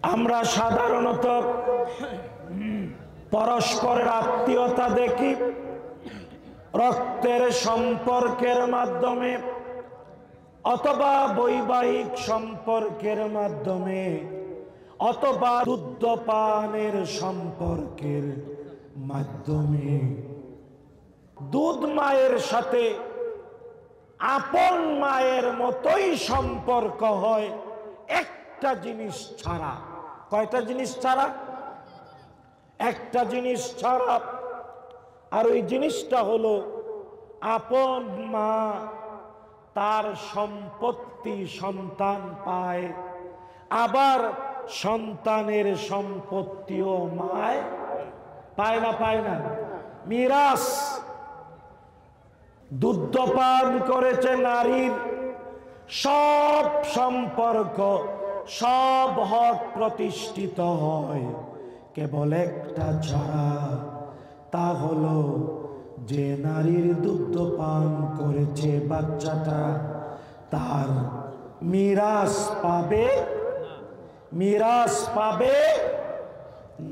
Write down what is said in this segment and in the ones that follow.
আমরা সাধারণত পরস্পরের আত্মীয়তা দেখি রক্তের সম্পর্কের মাধ্যমে অথবা বৈবাহিক সম্পর্কের মাধ্যমে অথবা দুধপানের সম্পর্কের মাধ্যমে। দুধ মায়ের সাথে আপন মায়ের মতোই সম্পর্ক হয় একটা জিনিস ছাড়া। কয়টা জিনিস ছাড়া? একটা জিনিস ছাড়া। আর ওই জিনিসটা হলো আপন মা তার সম্পত্তি সন্তান পায়, আবার সন্তানের সম্পত্তিও মায় পায় না। পায় না? মিরাস। দুধপান করেছে নারীর সব সম্পর্ক, সব হক প্রতিষ্ঠিত হয়, কেবল একটা ছাড়া, তা হলো যে নারীর দুধপান করেছে বাচ্চাটা তার মিরাস পাবে, মিরাস পাবে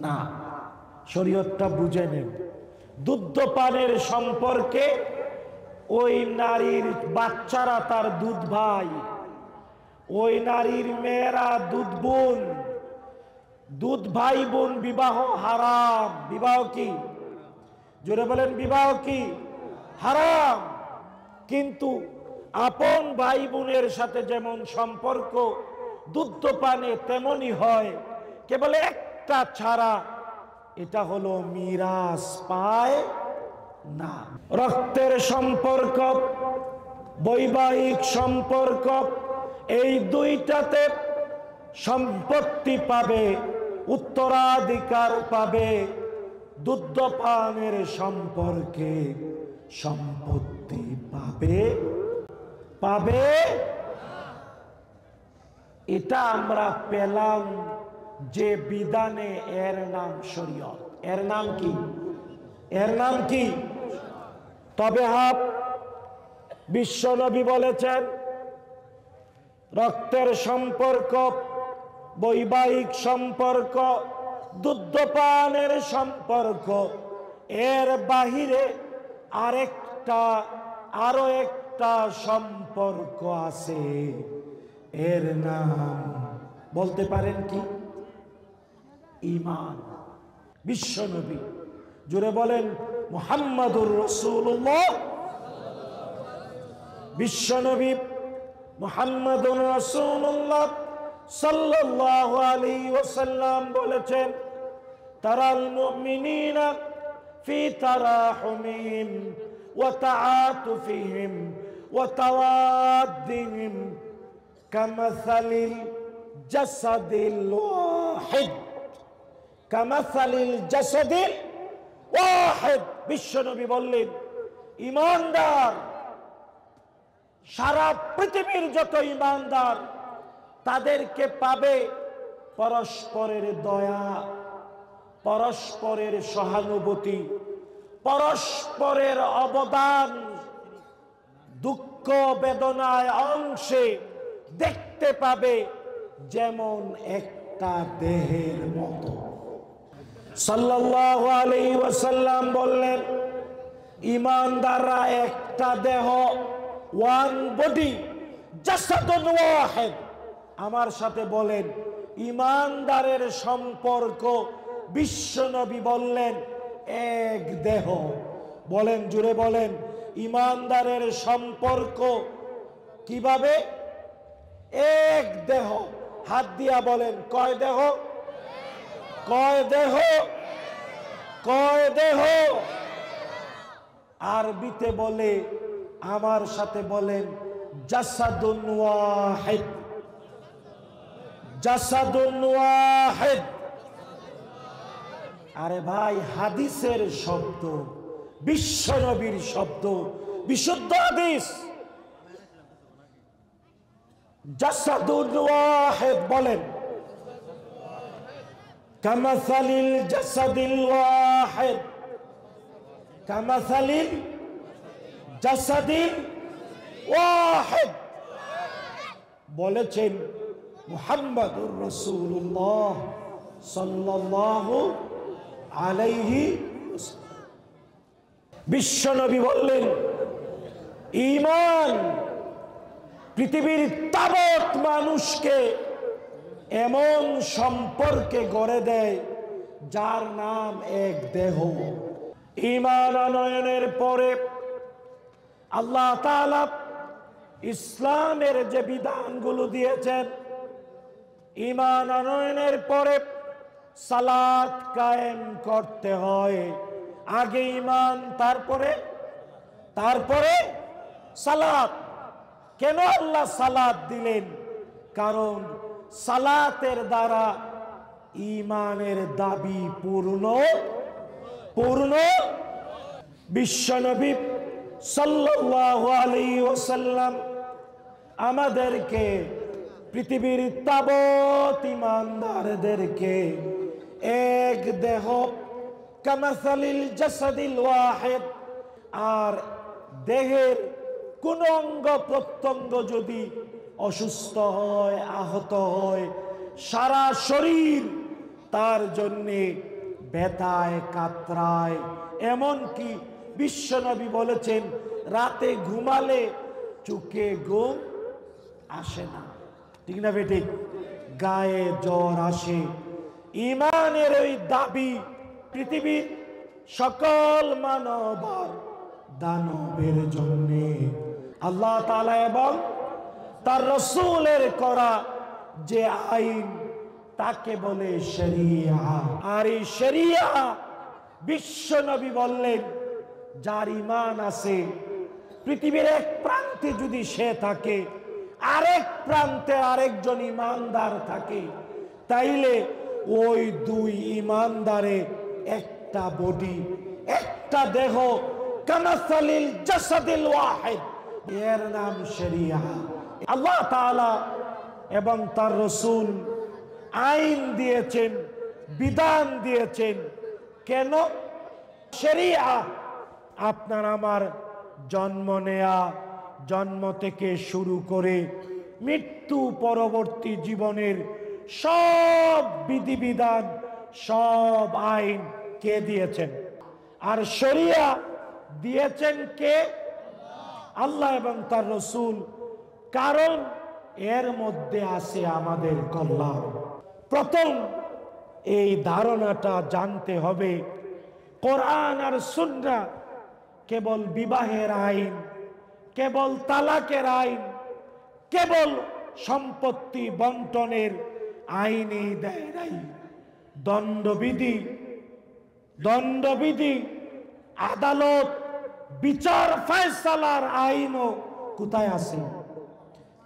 না। শরীয়তটা বুঝে নেন। দুধপানের সম্পর্কে ওই নারীর বাচ্চারা তার দুধ ভাই, ওই নারীর মেয়েরা দুধ বোন। দুধ ভাই বোন বিবাহ হারাম। বিবাহ কি? জোরে বলেন, বিবাহ কি? হারাম। কিন্তু আপন ভাই বোনের সাথে যেমন সম্পর্ক দুধপানে তেমনই হয়, কেবল একটা ছাড়া, এটা হলো মিরাস পায় না। রক্তের সম্পর্ক, বৈবাহিক সম্পর্ক, এই দুইটাতে সম্পত্তি পাবে, উত্তরাধিকার পাবে। দুধপানের সম্পর্কে সম্পত্তি পাবে। এটা আমরা পেলাম যে বিধানে, এর নাম শরীয়ত। এর নাম কি? এর নাম কি? তবে বিশ্বনবী বলেছেন রক্তের সম্পর্ক, বৈবাহিক সম্পর্ক, দুধপানের সম্পর্ক, এর বাহিরে আরো একটা সম্পর্ক আছে। এর নাম বলতে পারেন কি? ঈমান। বিশ্বনবী, জোরে বলেন মুহাম্মাদুর রাসূলুল্লাহ। বিশ্বনবী মুহাম্মাদুর রাসূলুল্লাহ সাল্লাল্লাহু আলাইহি ওয়াসাল্লাম বলেছেন, তারাল মুমিনিনা ফি তারাহুমিহিম ওয়া তাআতুফিহিম ওয়া তাওয়াদ্দিহিম কামাসালিল জাসাদিল ওয়াহিদ। কামাসালিল জাসাদিল ওয়াহিদ। বিশ্বনবী বললেন, ঈমানদার, সারা পৃথিবীর যত ঈমানদার, তাদেরকে পাবে পরস্পরের দয়া, পরস্পরের সহানুভূতি, পরস্পরের অবদান, দুঃখ বেদনায় অংশে দেখতে পাবে যেমন একটা দেহের মতো। সাল্লাল্লাহু আলাইহি ওয়াসাল্লাম বললেন, ঈমানদাররা একটা দেহ, ওয়ান বডি, জাসাদুন ওয়াহিদ। আমার সাথে বলেন, ঈমানদারের সম্পর্ক বিশ্বনবী বললেন এক দেহ। বলেন, জুড়ে বলেন, ঈমানদারের সম্পর্ক কিভাবে? এক দেহ। হাত দিয়া বলেন, কয় দেহ? কয় দেহ? কয় দেহ? আরবিতে বলে, আমার সাথে বলেন, জাসাদুন ওয়াহিদ। জাসাদুন ওয়াহিদ। আরে ভাই, হাদিসের শব্দ, বিশ্বনবীর শব্দ, বিশুদ্ধ হাদিস। জাসাদুন ওয়াহিদ বলেন, কামাসালিল জাসাদিল ওয়াহিদ। কামাসালিল জাসাদিল ওয়াহিদ। বলেছেন মুহাম্মাদুর রাসূলুল্লাহ সাল্লাল্লাহু আলাইহি ওয়াসাল্লাম। বিশ্বনবী বললেন, ঈমান পৃথিবীর তাবৎ মানুষকে এমন সম্পর্কে গড়ে দেয় যার নাম এক দেহ। ঈমান আনয়নের পরে আল্লাহ তাআলা ইসলামের যে বিধানগুলো দিয়েছেন, ঈমান আনয়নের পরে সালাত কায়েম করতে হয়। আগে ঈমান, তারপরে সালাত। কেন আল্লাহ সালাত দিলেন? কারণ সালাতের দ্বারা ঈমানের দাবি পূর্ণ। বিশ্বনবী সাল্লাল্লাহু আলাইহি ওয়াসাল্লাম আমাদেরকে, পৃথিবীর তাবৎ ঈমানদারদেরকে এক দেহ, কামাসালিল জাসাদিল ওয়াহিদ, আর দেহের কোন অঙ্গ প্রত্যঙ্গ যদি অসুস্থ হয়, আহত হয়, সারা শরীর তার জন্যে ব্যথায় কাতরায়। এমনকি বিশ্বনবী বলেছেন, রাতে ঘুমালে চোখে ঘুম আসে না, ঠিক না বেঠিক? গায়ে জ্বর আসে। ঈমানের ওই দাবি পৃথিবীর সকল মানব আর দানবের জন্যে আল্লাহ তাআলা এবং তার রাসূলের করা যে আইন, তাকে বলে শরিয়া। আর এই শরিয়া বিশ্বনবী বললেন, যার ঈমান আছে, পৃথিবীর এক প্রান্তে যদি সে থাকে, আরেক প্রান্তে আরেকজন ঈমানদার থাকে, তাইলে ওই দুই ঈমানদারে একটা বডি, একটা দেহ, কামাসালিল জাসাদিল ওয়াহিদ, এর নাম শরিয়া। আল্লাহ তাআলা এবং তার রাসূল আইন দিয়েছেন, বিধান দিয়েছেন। কেন? শরিয়া আপনার আমার জন্ম নেয়া, জন্ম থেকে শুরু করে মৃত্যু পরবর্তী জীবনের সব বিধিবিধান, সব আইন কে দিয়েছেন? আর শরিয়া দিয়েছেন কে? আল্লাহ এবং তার রাসূল। কারণ এর মধ্যে আছে আমাদের কল্যাণ। প্রথম এই ধারণাটা জানতে হবে, কোরআন আর সুন্নাহ কেবল বিবাহের আইন, কেবল তালাকের আইন, কেবল সম্পত্তি বন্টনের আইনই দেয় নাই। দণ্ডবিধি, আদালত, বিচার ফয়সালার আইনও কোথায় আছে?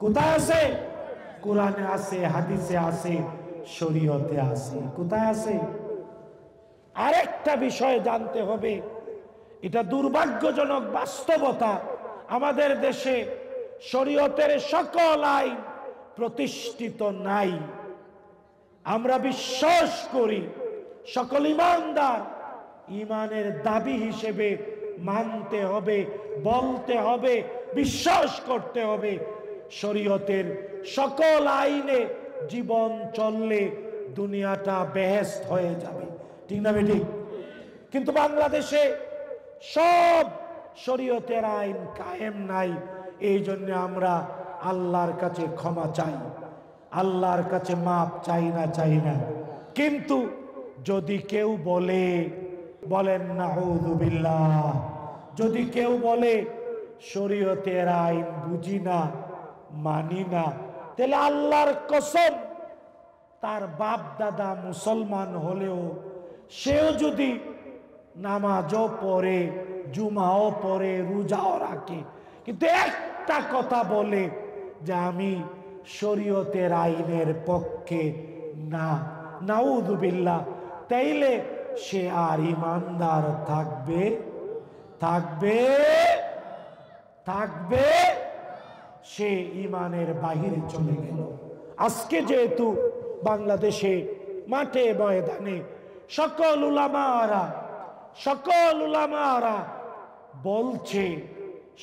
কোথায় আছে? কোরআনে আছে, হাদিসে আছে, শরীয়তে আছে। কোথায় আছে? আরেকটা বিষয় জানতে হবে, এটা দুর্ভাগ্যজনক বাস্তবতা, আমাদের দেশে শরীয়তের সকল আইন প্রতিষ্ঠিত নাই। আমরা বিশ্বাস করি সকল ঈমানদার ঈমানের দাবি হিসেবে মানতে হবে, বলতে হবে, বিশ্বাস করতে হবে, শরীয়তের সকল আইনে জীবন চললে দুনিয়াটা বেহেশত হয়ে যাবে, ঠিক না বেঠিক? কিন্তু বাংলাদেশে সব শরীয়তের আইন কায়েম নাই। এই জন্য আমরা আল্লাহর কাছে ক্ষমা চাই, আল্লাহর কাছে মাপ চাই না। কিন্তু যদি কেউ বলেন নাউযুবিল্লাহ, যদি কেউ বলে শরীয়তের আইন বুঝি না, মানি না, তাহলে আল্লাহর কসম, তার বাপ দাদা মুসলমান হলেও সেও যদি নামাজও পড়ে, জুমাও পড়ে, রোজাও রাখে, কিন্তু একটা কথা বলে যে আমি শরীয়তের আইনের পক্ষে না, নাউযুবিল্লাহ, তাইলে সে আর ঈমানদার থাকবে, সে ঈমানের বাহিরে চলে গেল। আজকে যেহেতু বাংলাদেশে মাঠে ময়দানে সকল উলামারা বলছে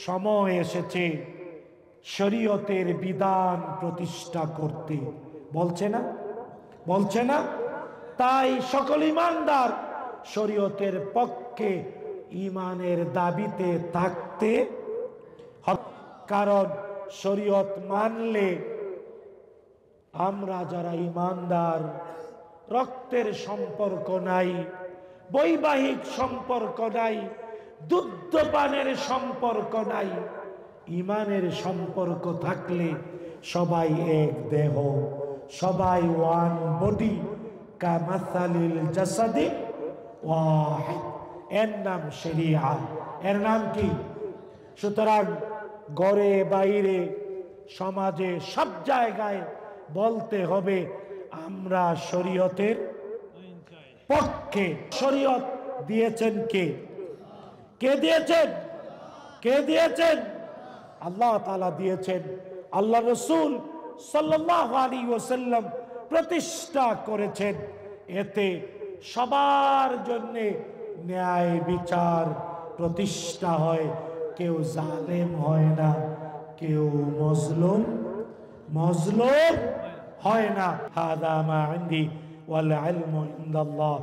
সময় এসেছে শরীয়তের বিধান প্রতিষ্ঠা করতে। বলছে না? বলছে না? তাই সকল ইমানদার শরীয়তের পক্ষে ইমানের দাবিতে থাকতে হবে, কারণ শরীয়ত মানলে আমরা যারা ইমানদার, রক্তের সম্পর্ক নাই, বৈবাহিক সম্পর্ক নাই, দুগ্ধপানের সম্পর্ক নাই, ইমানের সম্পর্ক থাকলে সবাই এক দেহ, সবাই ওয়ান বডি, কামাসালিল জাসাদি ওয়াহিদ। এর নাম শরিয়া, এর নাম কি? সুতরাং ঘরে বাইরে সমাজে সব জায়গায় বলতে হবে আমরা শরীয়তের পক্ষে। শরীয়ত দিয়েছেন কে? কে দিয়েছেন? কে দিয়েছেন? আল্লাহ তাআলা দিয়েছেন। আল্লাহ রাসূল সাল্লাল্লাহু আলাইহি ওয়াসাল্লাম প্রতিষ্ঠা করেছেন। এতে সবার জন্য ন্যায় বিচার প্রতিষ্ঠা হয়, কেউ জালেম হয় না, কেউ মজলুম হয় না। হাদা মা ইনদি ওয়াল ইলমু ইনদাল্লাহ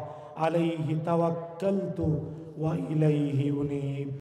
আলাইহি তাওয়াক্কালতু ওয়া ইলাইহি উনীব।